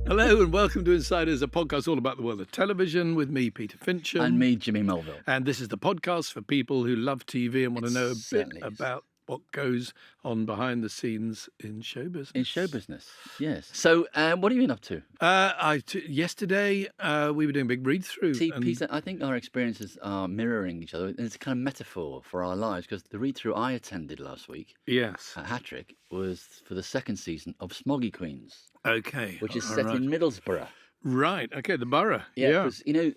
Hello and welcome to Insiders, a podcast all about the world of television with me, Peter Fincham. And me, Jimmy Mulville. And this is the podcast for people who love TV and want to know a bit about what goes on behind the scenes in show business. In show business, yes. So, what have you been up to? Yesterday, we were doing a big read-through. See, Peter, I think our experiences are mirroring each other. And it's a kind of metaphor for our lives, because the read-through I attended last week yes, at Hattrick was for the second season of Smoggy Queens. Okay. Which is set in Middlesbrough. Right, okay, the borough. Yeah, because, do you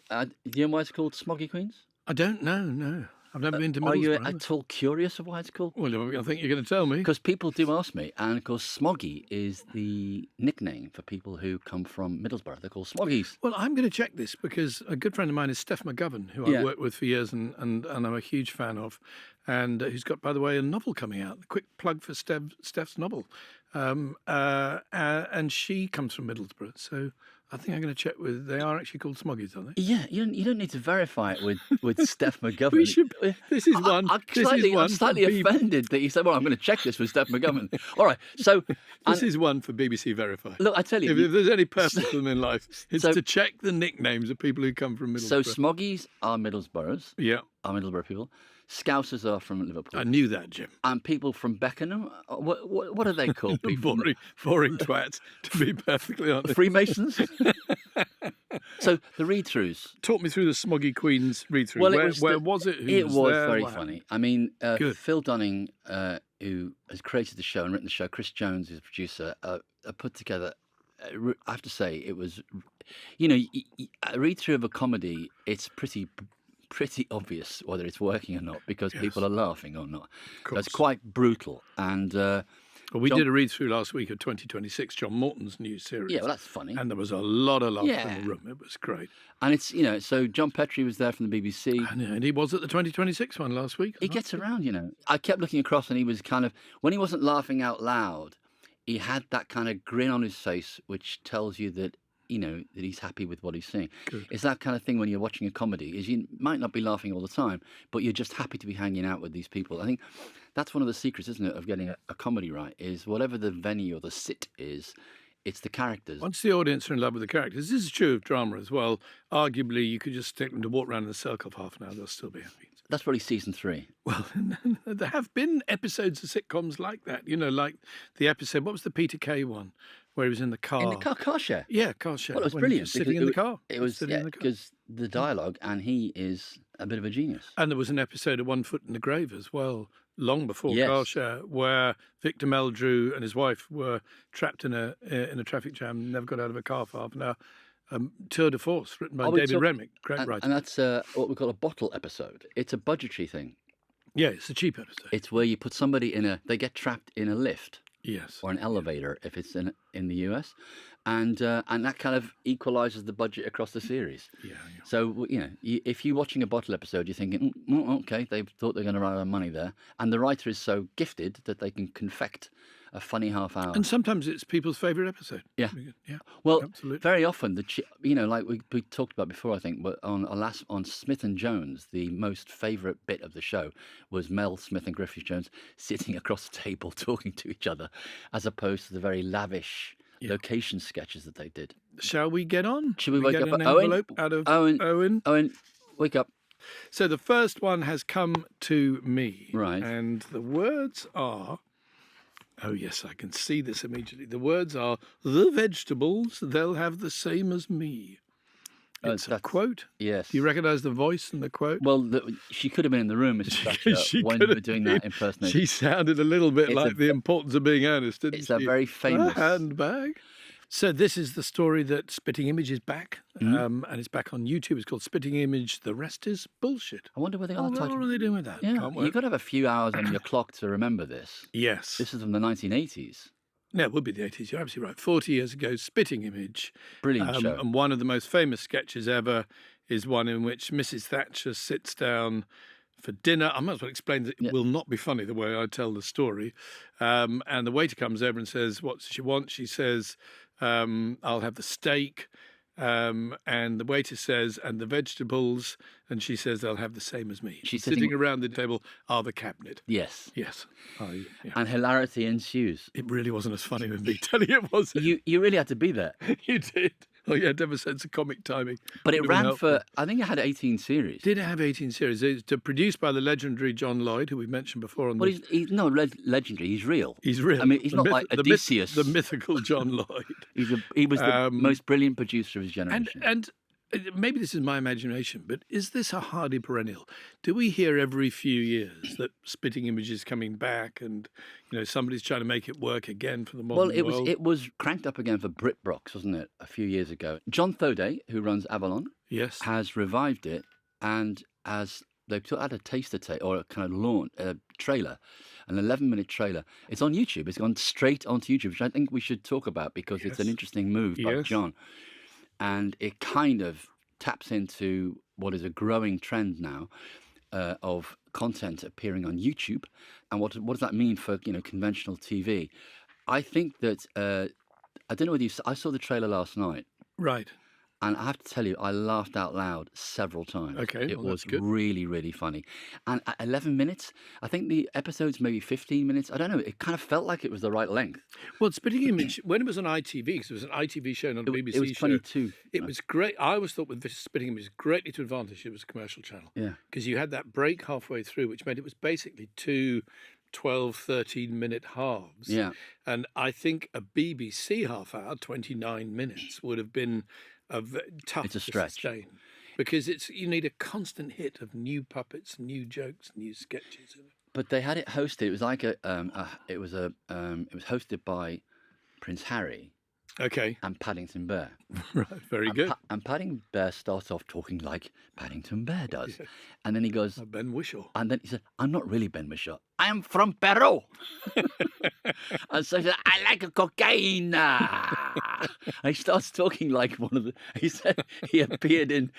know why it's called Smoggy Queens? I don't know, no. I've never been to Middlesbrough. Are you at all curious of why it's called? Well, I think you're going to tell me. Because people do ask me, and of course, Smoggy is the nickname for people who come from Middlesbrough. They're called Smoggies. Well, I'm going to check this because a good friend of mine is Steph McGovern, who I've worked with for years and I'm a huge fan of, and who's got, by the way, a novel coming out. A quick plug for Steph's novel. And she comes from Middlesbrough, so I think I'm going to check with. They are actually called Smoggies, aren't they? Yeah, you don't need to verify it with Steph McGovern. This is one. I'm slightly offended that you said, "Well, I'm going to check this with Steph McGovern." All right, so this is one for BBC Verify. Look, I tell you, if there's any purpose to them in life, it's to check the nicknames of people who come from Middlesbrough. So Smoggies are Middlesbroughs. Yeah, are Middlesbrough people. Scousers are from Liverpool. I knew that, Jim. And people from Beckenham, what are they called? People boring twats, to be perfectly honest. Freemasons? So the read-throughs. Talk me through the Smoggy Queens read-through. Well, where was it? It was very funny. I mean, Phil Dunning, who has created the show and written the show, Chris Jones, who's a producer, put together, I have to say, it was, a read-through of a comedy, it's pretty obvious whether it's working or not because people are laughing or not. So it's quite brutal. And we did a read through last week of 2026, John Morton's new series. Yeah, well, that's funny. And there was a lot of laughter in the room. It was great. And it's so John Petrie was there from the BBC, and he was at the 2026 one last week. He gets around, I kept looking across, and he was kind of, when he wasn't laughing out loud, he had that kind of grin on his face, which tells you that that he's happy with what he's seeing. Good. It's that kind of thing when you're watching a comedy, is you might not be laughing all the time, but you're just happy to be hanging out with these people. I think that's one of the secrets, isn't it, of getting a comedy right, is whatever the venue or the sit is, it's the characters. Once the audience are in love with the characters, this is true of drama as well. Arguably, you could just take them to walk around in a circle for half an hour, they'll still be happy. That's probably season 3. Well, there have been episodes of sitcoms like that. Like the episode, what was the Peter Kay one? Where he was in the car. In the car share? Yeah, car share. Well, it was brilliant. Sitting in the car. It was, because the dialogue, and he is a bit of a genius. And there was an episode of One Foot in the Grave as well, long before car share, where Victor Meldrew and his wife were trapped in a traffic jam, never got out of a car for half an hour. Tour de Force, written by David Remick, great writer. And that's what we call a bottle episode. It's a budgetary thing. Yeah, it's a cheap episode. It's where you put somebody they get trapped in a lift. Yes. Or an elevator if it's in the US, and that kind of equalises the budget across the series. Yeah. So if you're watching a bottle episode, you're thinking, okay, they thought they're going to run out of money there, and the writer is so gifted that they can confect a funny half hour. And sometimes it's people's favourite episode. Yeah. Well, absolutely. Very often like we talked about before, I think, but on Smith and Jones, the most favourite bit of the show was Mel Smith and Griffith Jones sitting across the table talking to each other, as opposed to the very lavish location sketches that they did. Shall we get on? Should we wake up an envelope out of Owen? Owen, wake up. So the first one has come to me. Right. And the words are... Oh, yes, I can see this immediately. The words are, the vegetables, they'll have the same as me. It's a quote. Yes. Do you recognise the voice in the quote? Well, she could have been in the room, Mrs. Thatcher, when you were doing that impersonation. She sounded a little bit like the importance of being earnest, didn't she? It's a very famous... A handbag. So this is the story that Spitting Image is back, and it's back on YouTube. It's called Spitting Image, The Rest is Bullshit. I wonder where they are. What are they doing with that? Yeah, you've got to have a few hours on your clock to remember this. Yes. This is from the 1980s. Yeah, it would be the 80s. You're absolutely right. 40 years ago, Spitting Image. Brilliant show. And one of the most famous sketches ever is one in which Mrs. Thatcher sits down for dinner. I might as well explain that it will not be funny the way I tell the story. And the waiter comes over and says, what does she want? She says, I'll have the steak. and the waiter says, and the vegetables, and she says they'll have the same as me. She's sitting around the table are the cabinet. Yes. Yes. Oh, yeah. And hilarity ensues. It really wasn't as funny with me telling it, was it? You really had to be there. You did. Oh, yeah, to have a sense of comic timing. But it ran for, I think it had 18 series. Did it have 18 series? It's produced by the legendary John Lloyd, who we've mentioned before. Well, he's not legendary. He's real. He's real. I mean, he's not like Odysseus. The mythical John Lloyd. He was the most brilliant producer of his generation. And maybe this is my imagination, but is this a hardy perennial? Do we hear every few years that Spitting Image is coming back, and somebody's trying to make it work again for the modern world? Well, it was cranked up again for BritBox, wasn't it, a few years ago? John Thoday, who runs Avalon, yes, has revived it, and they've had a taster or a kind of launch trailer, an 11-minute trailer. It's on YouTube. It's gone straight onto YouTube, which I think we should talk about because it's an interesting move by John. And it kind of taps into what is a growing trend now of content appearing on YouTube. And what does that mean for conventional TV? I think that I don't know whether I saw the trailer last night. Right. And I have to tell you, I laughed out loud several times. Okay, it was good. Really, really funny. And at 11 minutes, I think the episode's maybe 15 minutes. I don't know. It kind of felt like it was the right length. Well, Spitting Image, when it was on ITV, because it was an ITV show, not a BBC show. It was 22. It was great. I always thought with Spitting Image, greatly to advantage, it was a commercial channel. Yeah. Because you had that break halfway through, which meant it was basically 2 12, 13-minute halves. Yeah. And I think a BBC half hour, 29 minutes, would have been tough to sustain, because you need a constant hit of new puppets, new jokes, new sketches. But they had it hosted. It was like it was hosted by Prince Harry. Okay. And Paddington Bear. Right, very good. And Paddington Bear starts off talking like Paddington Bear does. Yeah. And then he goes... Ben Whishaw. And then he said, I'm not really Ben Whishaw. I am from Peru. And so he said, I like cocaine. And he starts talking like one of the... He said he appeared in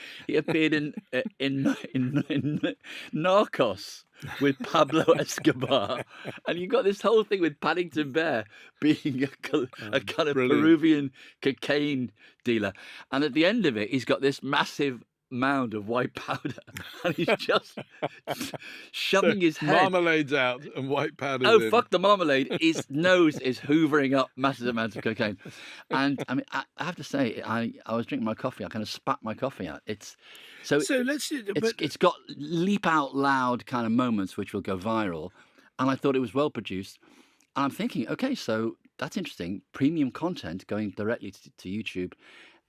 Narcos with Pablo Escobar. And you got this whole thing with Paddington Bear being a kind of Peruvian cocaine dealer. And at the end of it, he's got this massive mound of white powder, and he's just shoving his head. Marmalade's out and white powder. Oh, fuck the marmalade! His nose is hoovering up massive amounts of cocaine, and I mean, I have to say, I was drinking my coffee. I kind of spat my coffee out. It's got leap out loud kind of moments which will go viral, and I thought it was well produced. And I'm thinking, okay, so that's interesting. Premium content going directly to YouTube.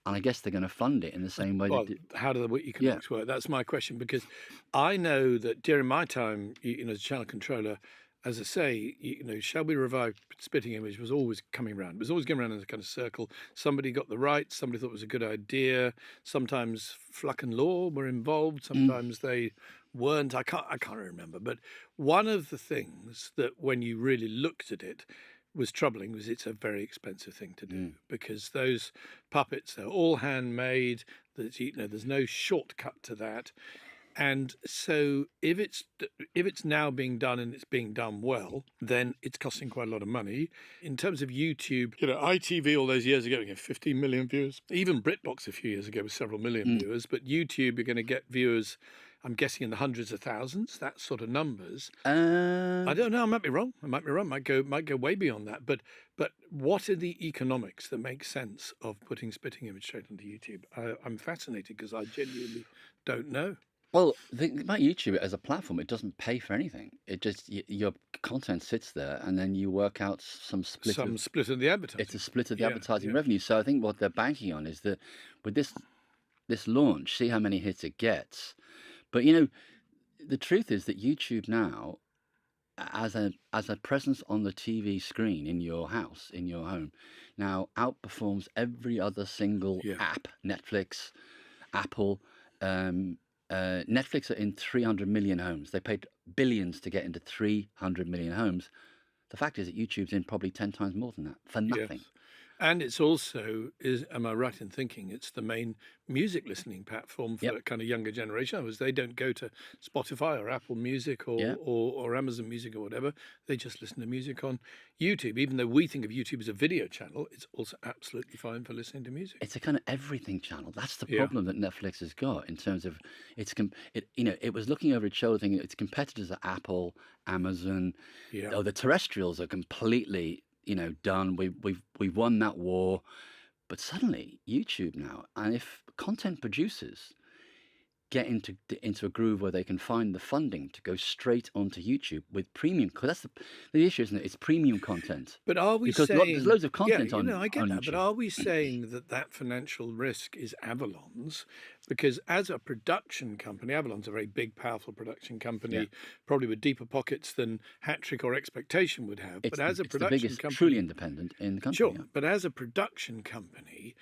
And I guess they're going to fund it in the same way. Well, how do the economics work? That's my question, because I know that during my time, as a channel controller, as I say, Shall We Revive Spitting Image was always coming around. It was always going around in a kind of circle. Somebody got the rights. Somebody thought it was a good idea. Sometimes Fluck and Law were involved. Sometimes they weren't. I can't remember. But one of the things that when you really looked at it was troubling was it's a very expensive thing to do, because those puppets, they're all handmade. There's no shortcut to that. And so if it's now being done and it's being done well, then it's costing quite a lot of money. In terms of YouTube, ITV all those years ago, 15 million viewers. Even BritBox a few years ago was several million viewers. But YouTube, you're going to get viewers, I'm guessing, in the hundreds of thousands, that sort of numbers. I don't know. I might be wrong. Might go way beyond that. But what are the economics that make sense of putting Spitting Image straight onto YouTube? I'm fascinated because I genuinely don't know. Well, the thing about YouTube as a platform, it doesn't pay for anything. It just your content sits there, and then you work out some split of the advertising. It's a split of the advertising revenue. So I think what they're banking on is that with this launch, see how many hits it gets. But the truth is that YouTube now, as a presence on the TV screen in your house, in your home, now outperforms every other single app. Netflix, Apple. Netflix are in 300 million homes. They paid billions to get into 300 million homes. The fact is that YouTube's in probably 10 times more than that for nothing. And it's also, am I right in thinking, it's the main music listening platform for a kind of younger generation? Otherwise, they don't go to Spotify or Apple Music or Amazon Music or whatever. They just listen to music on YouTube. Even though we think of YouTube as a video channel, it's also absolutely fine for listening to music. It's a kind of everything channel. That's the problem that Netflix has got in terms of it was looking over its shoulder thinking its competitors are Apple, Amazon. Oh, the terrestrials are completely done. We've won that war. But suddenly YouTube now, and if content producers get into a groove where they can find the funding to go straight onto YouTube with premium, because that's the issue, isn't it? It's premium content. But are we saying there's loads of content on I get on that, YouTube. but are we saying that financial risk is Avalon's? Because as a production company, Avalon's a very big, powerful production company, probably with deeper pockets than Hat-Trick or Expectation would have. But as a production the biggest company, truly independent in the country. Sure, but as a production company,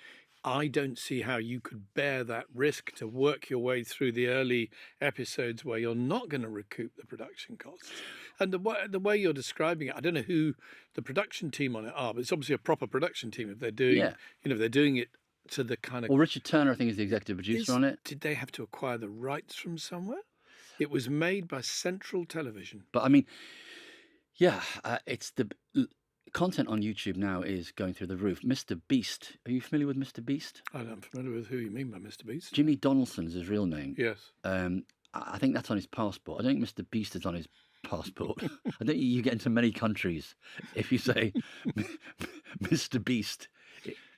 I don't see how you could bear that risk to work your way through the early episodes where you're not going to recoup the production costs. And the way you're describing it, I don't know who the production team on it are, but it's obviously a proper production team if they're doing, if they're doing it to the kind of. Well, Richard Turner, I think, is the executive producer on it. Did they have to acquire the rights from somewhere? It was made by Central Television. But I mean, it's the content on YouTube now is going through the roof. Mr. Beast. Are you familiar with Mr. Beast? I'm familiar with who you mean by Mr. Beast. Jimmy Donaldson's his real name. Yes. I think that's on his passport. I don't think Mr. Beast is on his passport. I think you get into many countries if you say Mr. Beast.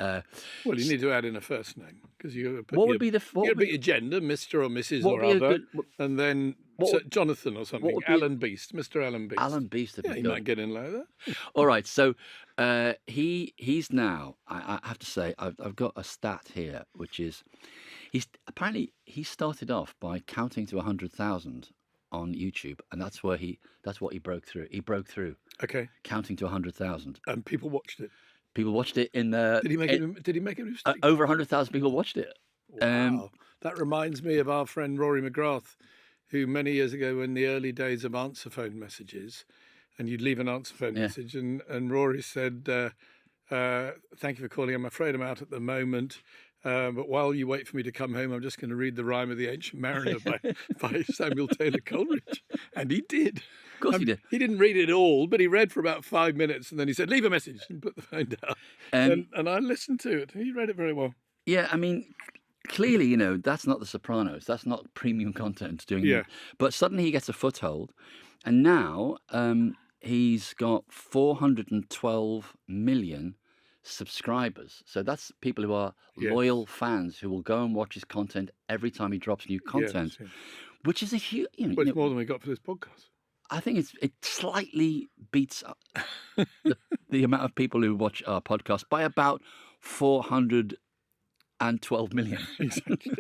Well, you need to add in a first name because you put what would be your gender, Mr. or Mrs. or other, and then Jonathan or something. Alan Beast, Mr. Alan Beast. Alan Beast. He might get in like that. All right, so he's now. I have to say, I've got a stat here, which is he started off by counting to 100,000 on YouTube, and that's what he broke through. He broke through. Okay. Counting to 100,000, and people watched it. People watched it in the. Did he make a mistake? Over 100,000 people watched it. Wow. That reminds me of our friend Rory McGrath, who many years ago, in the early days of answer phone messages, and you'd leave an answer phone message, and Rory said, "Thank you for calling. I'm afraid I'm out at the moment. But while you wait for me to come home, I'm just going to read the Rime of the Ancient Mariner by Samuel Taylor Coleridge." And he did. Of course he did. He didn't read it all, but he read for about 5 minutes, and then he said, "Leave a message," and put the phone down. And I listened to it. He read it very well. Yeah, I mean, clearly, that's not The Sopranos. That's not premium content doing that. But suddenly he gets a foothold, and now he's got 412 million subscribers. So that's people who are loyal fans who will go and watch his content every time he drops new content, which is a huge. But it's more than we got for this podcast. I think it slightly beats the amount of people who watch our podcast by about 412 million. Exactly.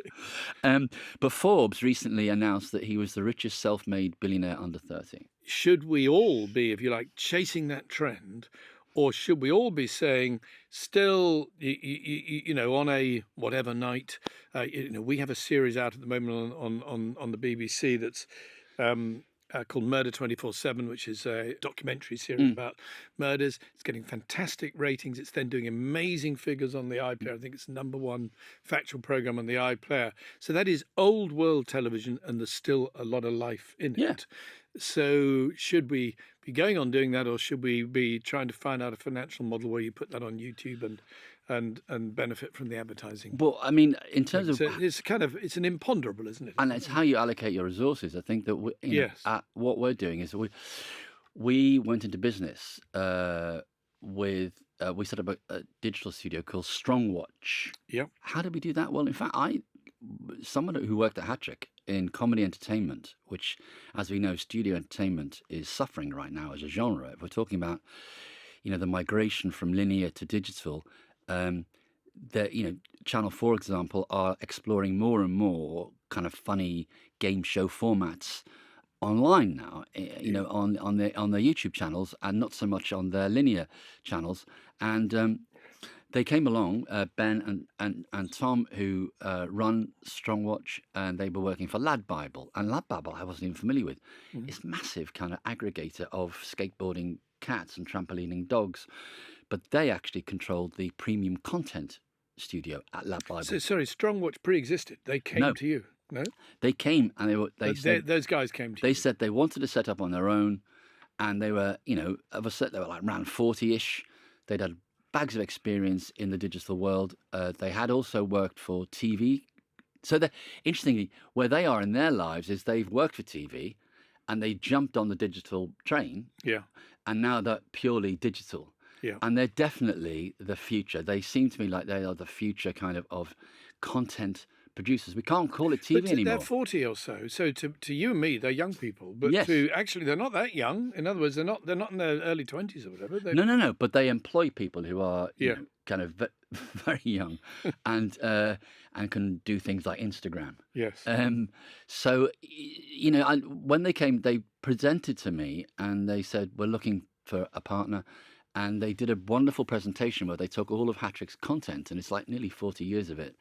But Forbes recently announced that he was the richest self-made billionaire under 30. Should we all be, if you like, chasing that trend? Or should we all be saying, still, on a whatever night, we have a series out at the moment on the BBC that's called Murder 24/7, which is a documentary series about murders. It's getting fantastic ratings. It's then doing amazing figures on the iPlayer. I think it's #1 factual program on the iPlayer. So that is old world television, and there's still a lot of life in it. So should we be going on doing that, or should we be trying to find out a financial model where you put that on YouTube and benefit from the advertising? Well, I mean, in terms of it's an imponderable, isn't it? And it's how you allocate your resources. I think that what we're doing is we went into business we set up a digital studio called Strongwatch. Yeah. How did we do that? Well, in fact, someone who worked at Hat-Trick in comedy entertainment, which, as we know, studio entertainment is suffering right now as a genre. If we're talking about, the migration from linear to digital, Channel 4, for example, are exploring more and more kind of funny game show formats online now, on their YouTube channels, and not so much on their linear channels. And they came along, Ben and Tom, who run Strongwatch, and they were working for Lad Bible. And Lad Bible I wasn't even familiar with. It's massive kind of aggregator of skateboarding cats and trampolining dogs. but they actually controlled the premium content studio at Lab Bible. So, sorry, Strongwatch pre-existed. They came to you, no? They came and those guys came to you. They said they wanted to set up on their own, and they were, of a set, they were like around 40-ish. They'd had bags of experience in the digital world. They had also worked for TV. So, interestingly, where they are in their lives is they've worked for TV, and they jumped on the digital train. Yeah. And now they're purely digital. Yeah. And they're definitely the future. They seem to me like they are the future kind of content producers. We can't call it TV anymore. They're 40 or so. So to you and me, they're young people. But actually, they're not that young. In other words, they're not in their early 20s or whatever. No. But they employ people who are kind of very young and can do things like Instagram. Yes. So, when they came, they presented to me and they said, we're looking for a partner. And they did a wonderful presentation where they took all of Hattrick's content, and it's like nearly 40 years of it,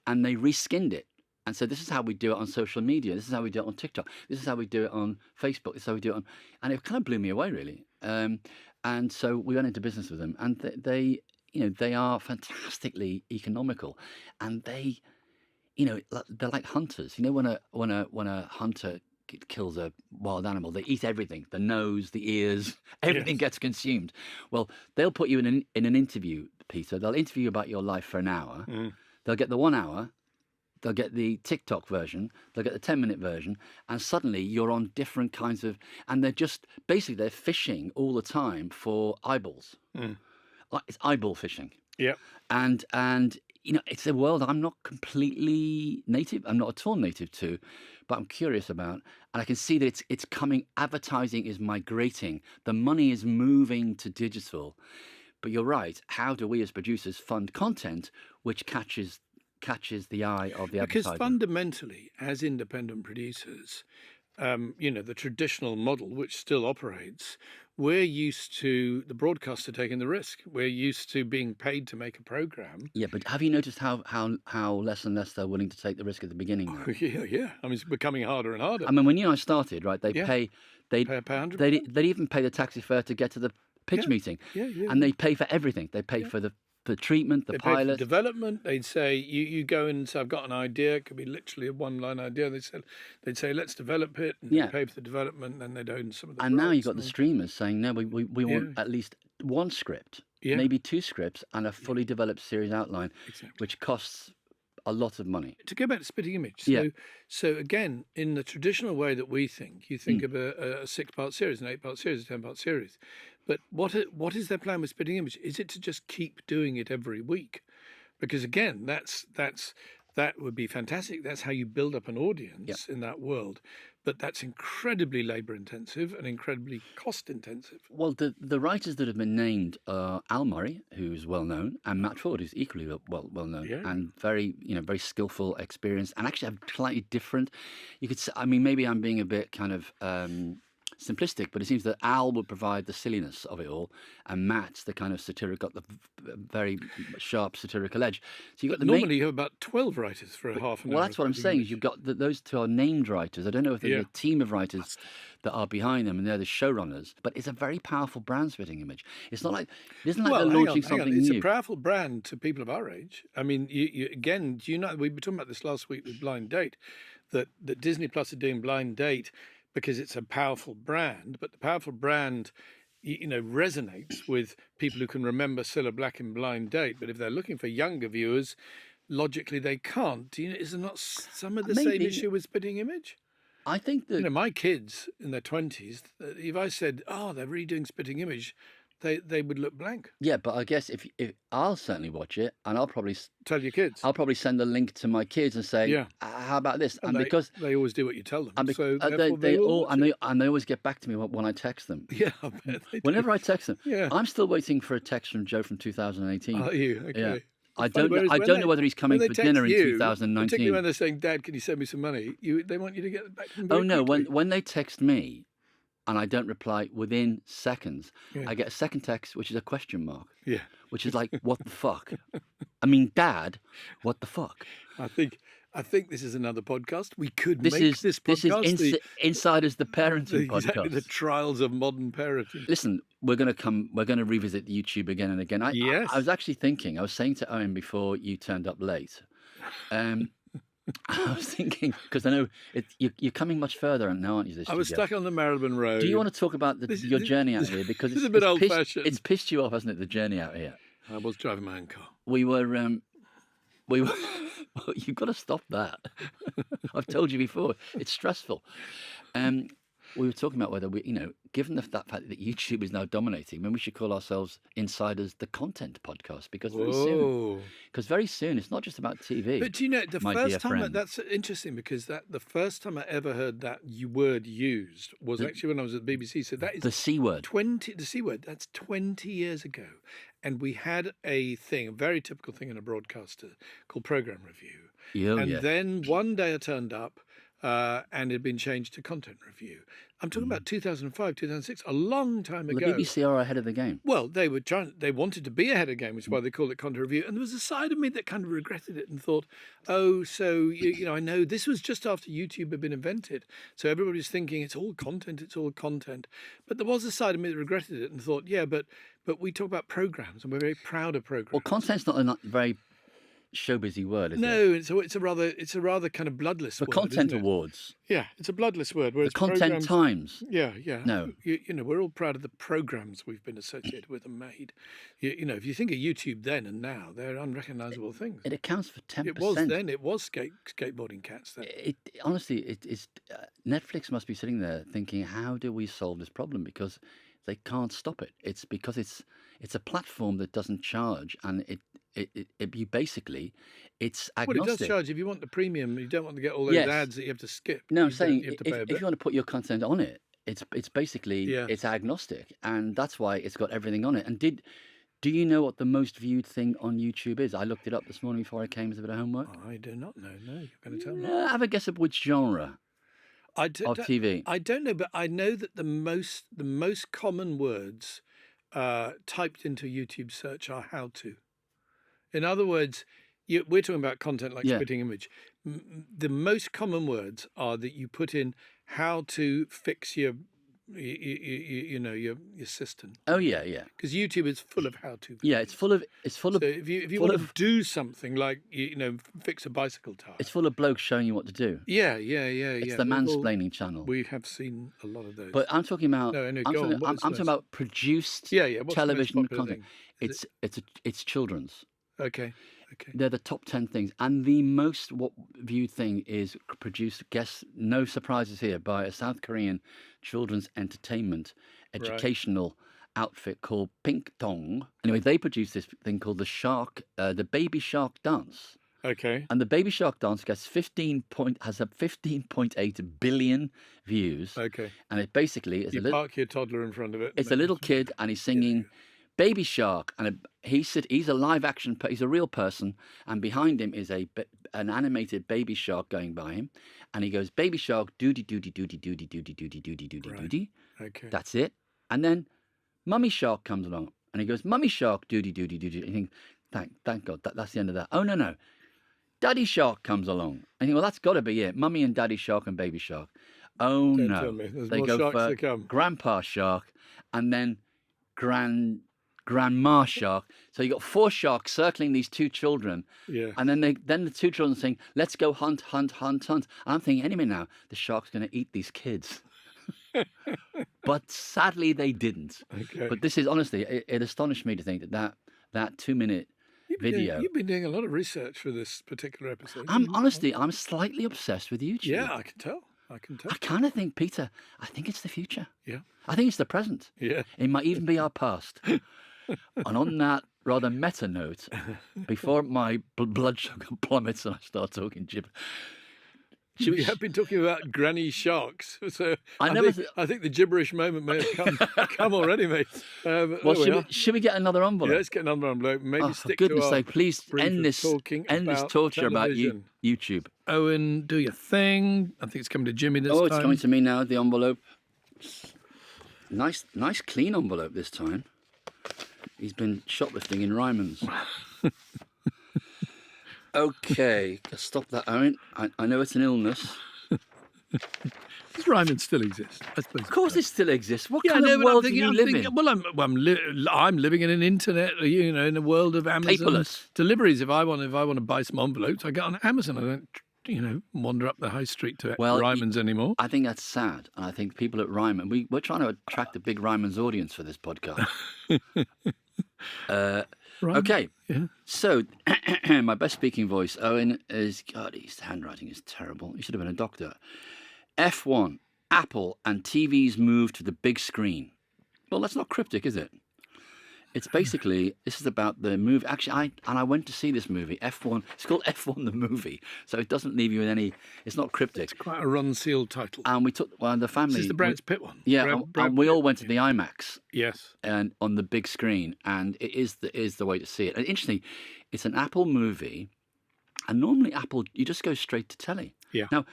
and they reskinned it. And so this is how we do it on social media. This is how we do it on TikTok. This is how we do it on Facebook. This is how we do it on... And it kind of blew me away, really. And so we went into business with them. And they are fantastically economical. And they, they're like hunters. When a hunter kills a wild animal, they eat everything, the nose, the ears, everything gets consumed. Well, they'll put you in an interview, Peter. They'll interview you about your life for an hour. They'll get the 1 hour, they'll get the TikTok version, they'll get the 10-minute version, and suddenly you're on different kinds of... And they're fishing all the time for eyeballs. It's eyeball fishing. Yeah. And it's a world I'm not completely native. I'm not at all native to, but I'm curious about. And I can see that it's coming. Advertising is migrating. The money is moving to digital. But you're right. How do we as producers fund content which catches the eye of the advertiser? Because fundamentally, as independent producers, the traditional model, which still operates, we're used to the broadcaster taking the risk. We're used to being paid to make a program. Yeah, but have you noticed how less and less they're willing to take the risk at the beginning now? Yeah. I mean, it's becoming harder and harder. I mean, when you and I started, right, they'd even pay the taxi fare to get to the pitch meeting. And they pay for everything. They pay for the treatment, the pilot. Pay for development. They'd say, you go in and say, I've got an idea. It could be literally a one-line idea. They'd say, let's develop it. And they pay for the development, and then they'd own some of the And now you've got the streamers saying, no, we want at least one script, maybe 2 scripts, and a fully developed series outline, which costs a lot of money. To go back to Spitting Image. So again, in the traditional way that we think, you think of a 6-part series, an 8-part series, a 10-part series. But what is their plan with Spitting Image? Is it to just keep doing it every week? Because again, that would be fantastic. That's how you build up an audience in that world. But that's incredibly labour-intensive and incredibly cost-intensive. Well, the writers that have been named are Al Murray, who's well-known, and Matt Ford, who's equally well-known, and very skillful, experienced, and actually have slightly different... You could say, I mean, maybe I'm being a bit kind of... simplistic, but it seems that Al would provide the silliness of it all, and Matt's the kind of got the very sharp satirical edge. So normally you have about 12 writers for a half an hour. Well, that's what I'm saying. Is you've got those 2 are named writers. I don't know if there's a team of writers that are behind them, and they're the showrunners. But it's a very powerful brand, Spitting Image. It's not like they're launching something new. It's a powerful brand to people of our age. I mean, again, do you know we were talking about this last week with Blind Date, that Disney Plus are doing Blind Date because it's a powerful brand, but the powerful brand, resonates with people who can remember Cilla Black in Blind Date. But if they're looking for younger viewers, logically they can't. Is there not some of the same issue with Spitting Image? I think that my kids in their 20s, if I said, they're redoing Spitting Image, they would look blank. Yeah, but I guess if I'll certainly watch it, and I'll probably tell your kids. I'll probably send a link to my kids and say, "How about this?" And because they always do what you tell them, and so they always get back to me when I text them. Yeah, I bet they do. Whenever I text them, I'm still waiting for a text from Joe from 2018. Are you? Okay. Yeah. I don't know whether he's coming for dinner in 2019. Particularly when they're saying, "Dad, can you send me some money?" They want you to get back to them. Oh no, when they text me, and I don't reply within seconds, I get a second text, which is a question mark. Yeah. Which is like, what the fuck? I mean, Dad, what the fuck? I think I think this is another podcast. We could make this podcast. This is Insiders, the parenting podcast. Exactly, the trials of modern parenting. Listen, we're going to revisit YouTube again and again. Yes. I was actually thinking, I was saying to Owen before you turned up late, I was thinking, because I know you're coming much further now, aren't you? I was stuck on the Marylebone Road. Do you want to talk about your journe out here? Because it's a bit old-fashioned. It's pissed you off, hasn't it, the journey out here? I was driving my own car. We were... You've got to stop that. I've told you before, it's stressful. We were talking about whether given the fact that YouTube is now dominating, then we should call ourselves Insiders, the content podcast, because very soon it's not just about TV. But do you know, the first time that's interesting, because the first time I ever heard that word used was actually when I was at the BBC. So that is the C word. The C word. That's 20 years ago. And we had a very typical thing in a broadcaster called programme review. Then one day I turned up and it had been changed to content review. I'm talking about 2005, 2006, a long time ago. The BBC are ahead of the game. Well, they wanted to be ahead of the game, which is why they called it content review. And there was a side of me that kind of regretted it and thought, oh, so, I know this was just after YouTube had been invented. So everybody's thinking it's all content. But there was a side of me that regretted it and thought, yeah, but we talk about programmes and we're very proud of programmes. Well, content's not a very showbizy word, is it? No, it's a rather kind of bloodless word. The content awards. Yeah, it's a bloodless word. Whereas the content times. Yeah. No. We're all proud of the programmes we've been associated with and made. If you think of YouTube then and now, they're unrecognisable things. It accounts for 10%. It was then. It was skateboarding cats then. Honestly, Netflix must be sitting there thinking, how do we solve this problem? Because they can't stop it. It's because it's a platform that doesn't charge, and you basically, it's agnostic. Well, it does charge if you want the premium. You don't want to get all those ads that you have to skip. No, I'm saying if you want to put your content on it, it's basically it's agnostic, and that's why it's got everything on it. And do you know what the most viewed thing on YouTube is? I looked it up this morning before I came as a bit of homework. I do not know. No, you're going to tell me. Have a guess of which genre. Of TV. I don't know, but I know that the most common words typed into YouTube search are how to. In other words, we're talking about content like spitting image. The most common words are that you put in how to fix your system. Oh yeah. Because YouTube is full of how to. Yeah, it's full of. So if you want to do something like fix a bicycle tire, it's full of blokes showing you what to do. Yeah. It's the mansplaining channel. We have seen a lot of those. But I'm talking about. No, I'm talking about produced television content. It's children's. Okay. They're the top 10 things, and the most viewed thing is produced. Guess no surprises here, by a South Korean children's entertainment educational outfit called Pink Dong. Anyway, they produced this thing called the Baby Shark Dance. Okay. And the Baby Shark Dance has 15.8 billion views. Okay. And it basically is park your toddler in front of it. It's a little kid, and he's singing. Baby Shark, and he's a live action. He's a real person, and behind him is an animated baby shark going by him, and he goes, "Baby Shark, doody doody doody doody doody doody doody doody doody." Okay, that's it. And then Mummy Shark comes along, and he goes, "Mummy Shark, doody doody doody." And you think, thank God, that's the end of that. Oh no, Daddy Shark comes along, and you think, well, that's got to be it. Mummy and Daddy Shark and Baby Shark. Oh Don't no, tell me. There's they more go sharks for to come. Grandpa Shark, and then Grandma Shark. So you got 4 sharks circling these 2 children. Yeah. And then the 2 children saying, "Let's go hunt." And I'm thinking, anyway, now the shark's going to eat these kids. But sadly, they didn't. Okay. But this is honestly, it astonished me to think that 2-minute video. You've been doing a lot of research for this particular episode. I'm slightly obsessed with YouTube. Yeah, I can tell. I kind of think, Peter, I think it's the future. Yeah. I think it's the present. Yeah. It might even be our past. And on that rather meta note, before my blood sugar plummets and I start talking gibberish. We have been talking about granny sharks, so I think the gibberish moment may have come already, mate. Well, should we get another envelope? Yeah, let's get another envelope. Maybe stick for goodness to sake, please end this torture about YouTube. Owen, do your thing. I think it's coming to Jimmy this time. Oh, it's coming to me now, the envelope. Nice clean envelope this time. He's been shoplifting in Ryman's. Okay, stop that, Aaron. I know it's an illness. Does Rime still exist? I suppose. Of course, it still exists. What Yeah, kind no, of but world do you live in? Well, I'm living in an internet, in a world of Amazon Paperless deliveries. If I want to buy some envelopes, I get on Amazon. I don't, wander up the high street to Ryman's anymore. I think that's sad, and I think people at Ryman, we're trying to attract a big Ryman's audience for this podcast. Okay, yeah. So my best speaking voice, Owen, is God. His handwriting is terrible. He should have been a doctor. F1, Apple, and TV's move to the big screen. Well, that's not cryptic, is it? It's basically, this is about the movie. Actually, I went to see this movie, F1. It's called F1 the movie, so it doesn't leave you with any. It's not cryptic. It's quite a Ron Seal title. And we took the family. This is the Brad Pitt one. Yeah, and we all went to the IMAX. Yes. And on the big screen, and it is the way to see it. And interestingly, it's an Apple movie, and normally Apple, you just go straight to telly. Yeah. Now,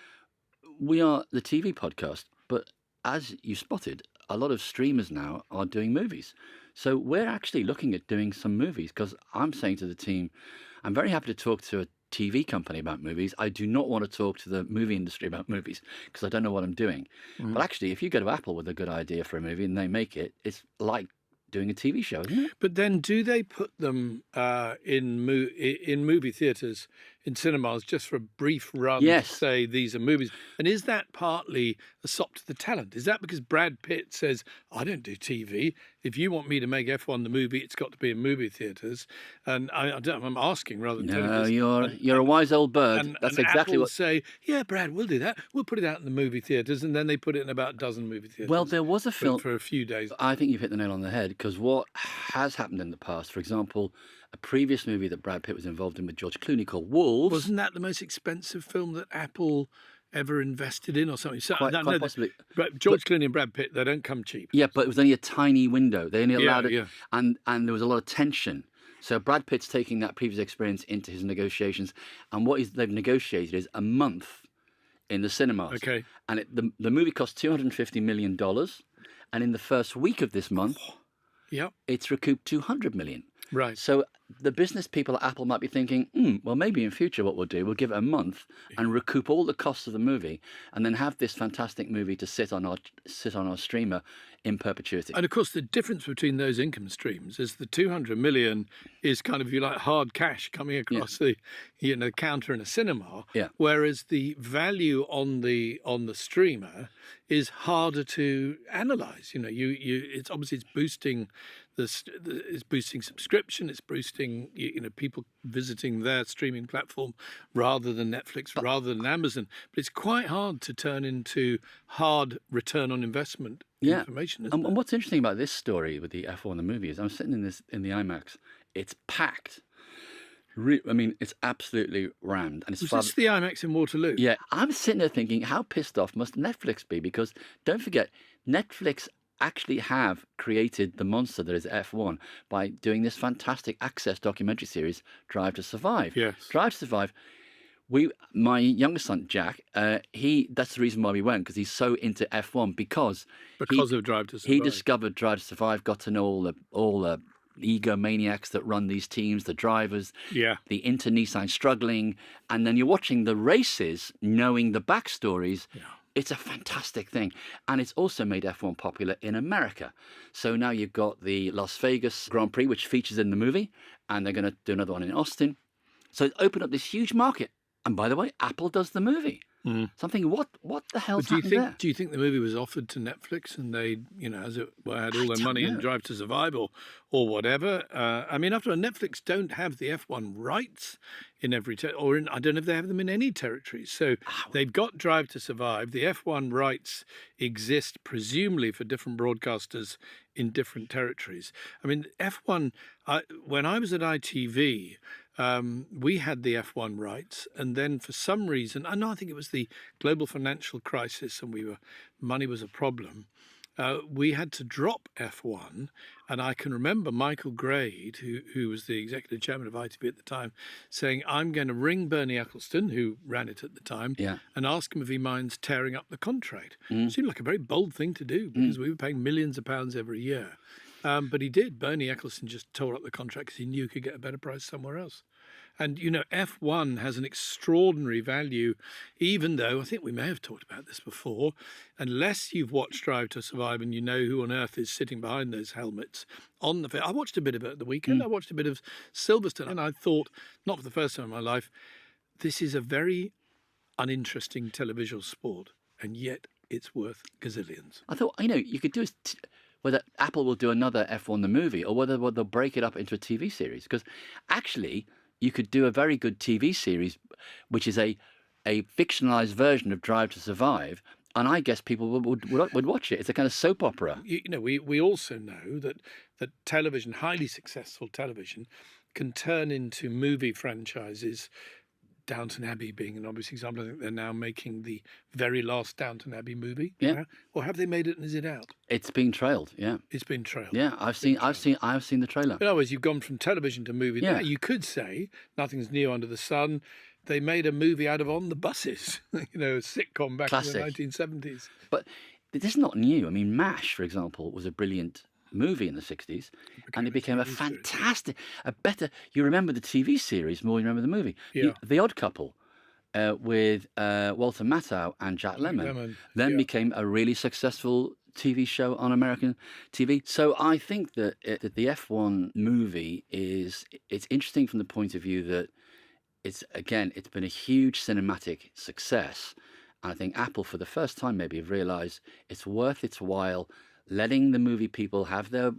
we are the TV podcast, but as you spotted, a lot of streamers now are doing movies. So we're actually looking at doing some movies, because I'm saying to the team, I'm very happy to talk to a TV company about movies. I do not want to talk to the movie industry about movies because I don't know what I'm doing. But actually, if you go to Apple with a good idea for a movie and they make it, it's like doing a TV show, isn't it? But then do they put them in movie theatres, in cinemas, just for a brief run to say these are movies? And is that partly a sop to the talent? Is that because Brad Pitt says, I don't do TV. If you want me to make F1 the movie, it's got to be in movie theatres. And I'm asking rather than telling you. You're a wise old bird. That's exactly Apple what. Say, yeah, Brad, we'll do that. We'll put it out in the movie theatres, and then they put it in about a dozen movie theatres. Well, there was a film for a few days. I think you've hit the nail on the head, because what has happened in the past, for example, a previous movie that Brad Pitt was involved in with George Clooney called Wolves. Wasn't that the most expensive film that Apple ever invested in or something? So, quite possibly. George Clooney and Brad Pitt, they don't come cheap. Yeah, but it was only a tiny window. They only allowed it, yeah. and there was a lot of tension. So Brad Pitt's taking that previous experience into his negotiations, and what they've negotiated is a month in the cinemas. Okay. And the movie cost $250 million, and in the first week of this month, it's recouped $200 million. Right. So the business people at Apple might be thinking, well, maybe in future what we'll do, we'll give it a month and recoup all the costs of the movie, and then have this fantastic movie to sit on our streamer in perpetuity. And of course, the difference between those income streams is the 200 million is kind of, if you like, hard cash coming across the counter in a cinema, whereas the value on the streamer is harder to analyze. It's obviously boosting it's boosting subscription, it's boosting people visiting their streaming platform rather than Netflix, rather than Amazon. But it's quite hard to turn into hard return on investment information. And what's interesting about this story with the F1 the movie is I'm sitting in the IMAX. It's packed. It's absolutely rammed. And Was this the IMAX in Waterloo? Yeah, I'm sitting there thinking, how pissed off must Netflix be? Because don't forget, Netflix actually have created the monster that is F1 by doing this fantastic Access documentary series, Drive to Survive. Yes. Drive to Survive. My youngest son, Jack, that's the reason why we went, because he's so into F1 because of Drive to Survive. He discovered Drive to Survive, got to know all the egomaniacs that run these teams, the drivers, the Inter Nissan struggling, and then you're watching the races, knowing the backstories. Yeah. It's a fantastic thing. And it's also made F1 popular in America. So now you've got the Las Vegas Grand Prix, which features in the movie, and they're going to do another one in Austin. So it's opened up this huge market. And by the way, Apple does the movie. Something. What the hell's happened there? Do you think the movie was offered to Netflix and they, as it had all their money in Drive to Survive or whatever? After all, Netflix don't have the F1 rights in every I don't know if they have them in any territories. So they've got Drive to Survive. The F1 rights exist presumably for different broadcasters in different territories. F1. When I was at ITV. We had the F1 rights, and then for some reason, I think it was the global financial crisis, and money was a problem. We had to drop F1, and I can remember Michael Grade, who was the executive chairman of ITV at the time, saying, "I'm going to ring Bernie Ecclestone, who ran it at the time, and ask him if he minds tearing up the contract." Seemed like a very bold thing to do because we were paying millions of pounds every year. But he did. Bernie Ecclestone just tore up the contract because he knew he could get a better price somewhere else. And, F1 has an extraordinary value, even though, I think we may have talked about this before, unless you've watched Drive to Survive and you know who on earth is sitting behind those helmets on the field. I watched a bit of it at the weekend. I watched a bit of Silverstone, and I thought, not for the first time in my life, this is a very uninteresting televisual sport, and yet it's worth gazillions. I thought, you could do whether Apple will do another F1 the movie or whether they'll break it up into a TV series. Because actually, you could do a very good TV series, which is a fictionalized version of Drive to Survive, and I guess people would watch it. It's a kind of soap opera. We also know that television, highly successful television, can turn into movie franchises. Downton Abbey being an obvious example. I think they're now making the very last Downton Abbey movie. Yeah. Or have they made it and is it out? It's been trailed, yeah. It's been trailed. Yeah, I've seen the trailer. In other words, you've gone from television to movie. Yeah. Now, you could say nothing's new under the sun. They made a movie out of On the Buses, a sitcom back in the 1970s. But this is not new. I mean, MASH, for example, was a brilliant movie in the 60s, and it became a fantastic, you remember the TV series more than you remember the movie. Yeah. The Odd Couple with Walter Matthau and Jack Lemmon then became a really successful TV show on American TV. So I think that the F1 movie it's interesting from the point of view that it's been a huge cinematic success, and I think Apple for the first time maybe have realized it's worth its while letting the movie people have their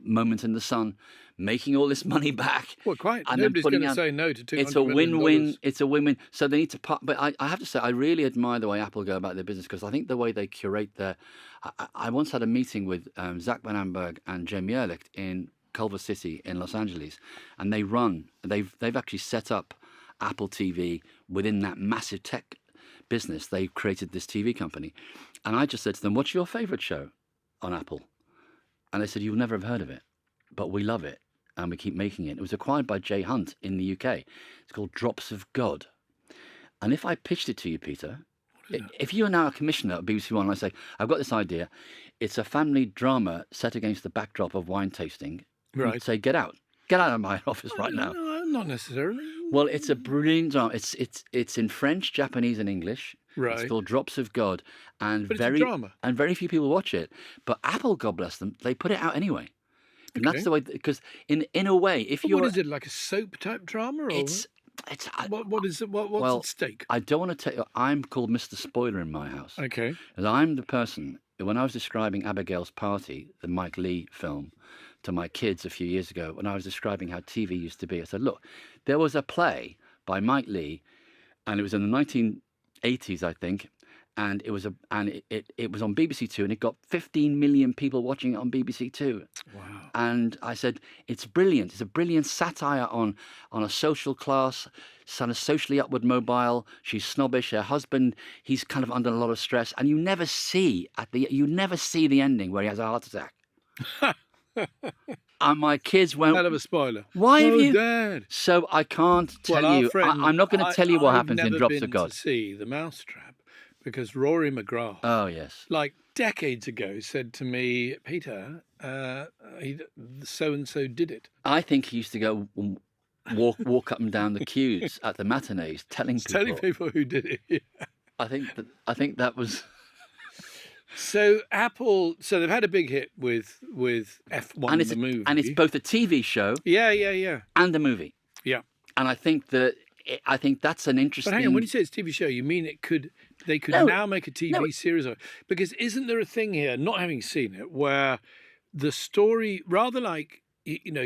moment in the sun, making all this money back. Well, quite. And nobody's going to say no to $200 million. It's a win-win. It's a win-win. So they need to but I have to say, I really admire the way Apple go about their business, because I think the way they curate their... I once had a meeting with Zach Van Amberg and Jamie Ehrlich in Culver City in Los Angeles, and they've actually set up Apple TV within that massive tech business. They've created this TV company. And I just said to them, what's your favorite show on Apple? And they said, you'll never have heard of it, but we love it and we keep making it. It was acquired by Jay Hunt in the UK. It's called Drops of God. And if I pitched it to you, Peter, if you are now a commissioner at BBC One and I say, I've got this idea, it's a family drama set against the backdrop of wine tasting, right? You'd say, get out of my office right now. No, not necessarily. Well, it's a brilliant drama. It's in French, Japanese, and English. Right. It's called Drops of God, and but it's a drama. And very few people watch it. But Apple, God bless them, they put it out anyway. And that's the way, because in a way, if you what is it, like a soap type drama? Or it's what is it? What's at stake? I don't want to tell you. I'm called Mr. Spoiler in my house. Okay. And I'm the person, when I was describing Abigail's Party, the Mike Leigh film, to my kids a few years ago, when I was describing how TV used to be, I said, look, there was a play by Mike Leigh, and it was in the 1980s, I think, and it was on BBC Two, and it got 15 million people watching it on BBC Two. Wow! And I said, it's brilliant. It's a brilliant satire on a social class, son of socially upward mobile. She's snobbish. Her husband, he's kind of under a lot of stress, and you never see the ending where he has a heart attack. And my kids won't. Hell of a spoiler. Why have you? Dad. So I can't tell you. I'm not going to tell you what happens in Drops of God. I've never been to see The Mousetrap because Rory McGrath, oh yes, like decades ago, said to me, Peter, so and so did it. I think he used to go walk up and down the queues at the matinees, telling people who did it. Yeah. I think that was. So Apple, they've had a big hit with F1 and the movie, and it's both a TV show, yeah, and a movie, yeah. And I think that's an interesting. But hang on, when you say it's a TV show, you mean they could now make a TV series of it? Because isn't there a thing here, not having seen it, where the story, rather like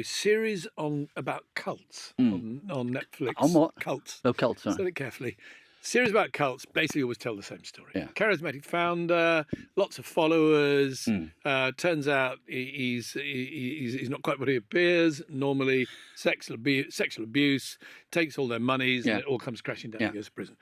series about cults on Netflix, on what cults? Oh, cults. Sorry. Said it carefully. Series about cults basically always tell the same story. Yeah. Charismatic founder, lots of followers. Turns out he's not quite what he appears. Normally, sexual abuse, takes all their monies, and it all comes crashing down. He goes to prison.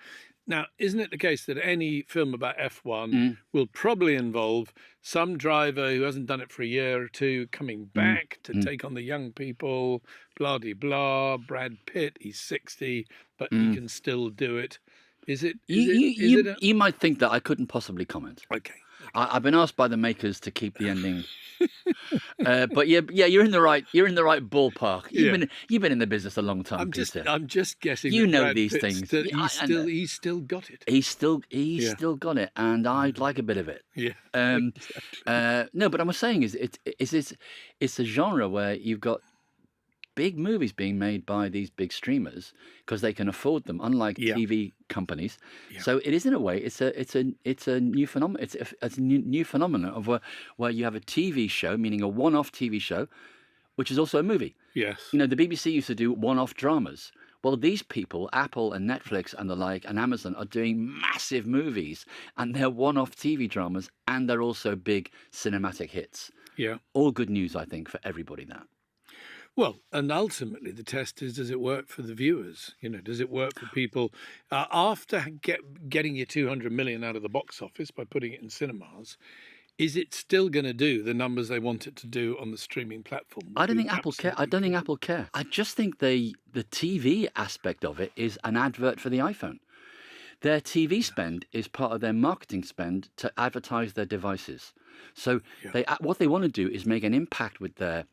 Now, isn't it the case that any film about F1 will probably involve some driver who hasn't done it for a year or two coming back to take on the young people, blah, de blah, Brad Pitt, he's 60, but he can still do it. You might think that I couldn't possibly comment. Okay. I've been asked by the makers to keep the ending But you're in the right ballpark. You've been in the business a long time, Peter. I'm just guessing. You know these things. He's still got it. He's still got it, and I'd like a bit of it. Yeah. No, but what I'm saying is it's a genre where you've got big movies being made by these big streamers because they can afford them, unlike TV companies. Yeah. So it is, in a way, it's a new phenomenon. It's a new phenomenon of where you have a TV show, meaning a one-off TV show, which is also a movie. Yes. You know, the BBC used to do one-off dramas. Well, these people, Apple and Netflix and the like, and Amazon, are doing massive movies, and they're one-off TV dramas, and they're also big cinematic hits. Yeah. All good news, I think, for everybody. That. Well, and ultimately the test is, does it work for the viewers? You know, does it work for people after getting your 200 million out of the box office by putting it in cinemas? Is it still going to do the numbers they want it to do on the streaming platform? I don't think Apple care. I just think the TV aspect of it is an advert for the iPhone. Their TV spend is part of their marketing spend to advertise their devices. So what they want to do is make an impact with their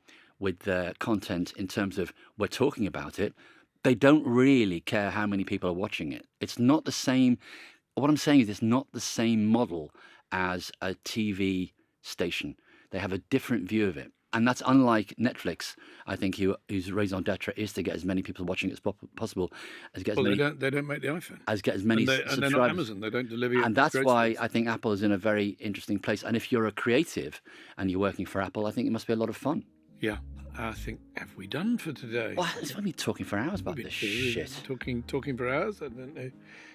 content in terms of we're talking about it. They don't really care how many people are watching it. It's not the same. What I'm saying is it's not the same model as a TV station. They have a different view of it. And that's unlike Netflix, I think, whose raison d'etre is to get as many people watching it as possible. They don't make the iPhone. Get as many subscribers. And they're not Amazon. They don't deliver you. And that's why I think Apple is in a very interesting place. And if you're a creative and you're working for Apple, I think it must be a lot of fun. Yeah. I think, have we done for today? Well, it's going to be talking for hours about this shit. Talking for hours. I don't know.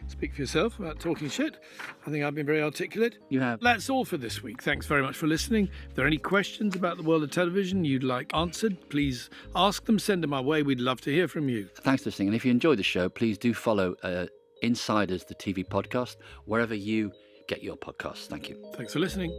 Speak for yourself about talking shit. I think I've been very articulate. You have. That's all for this week. Thanks very much for listening. If there are any questions about the world of television you'd like answered, please ask them, send them our way. We'd love to hear from you. Thanks for listening. And if you enjoyed the show, please do follow Insiders, the TV podcast, wherever you get your podcasts. Thank you. Thanks for listening.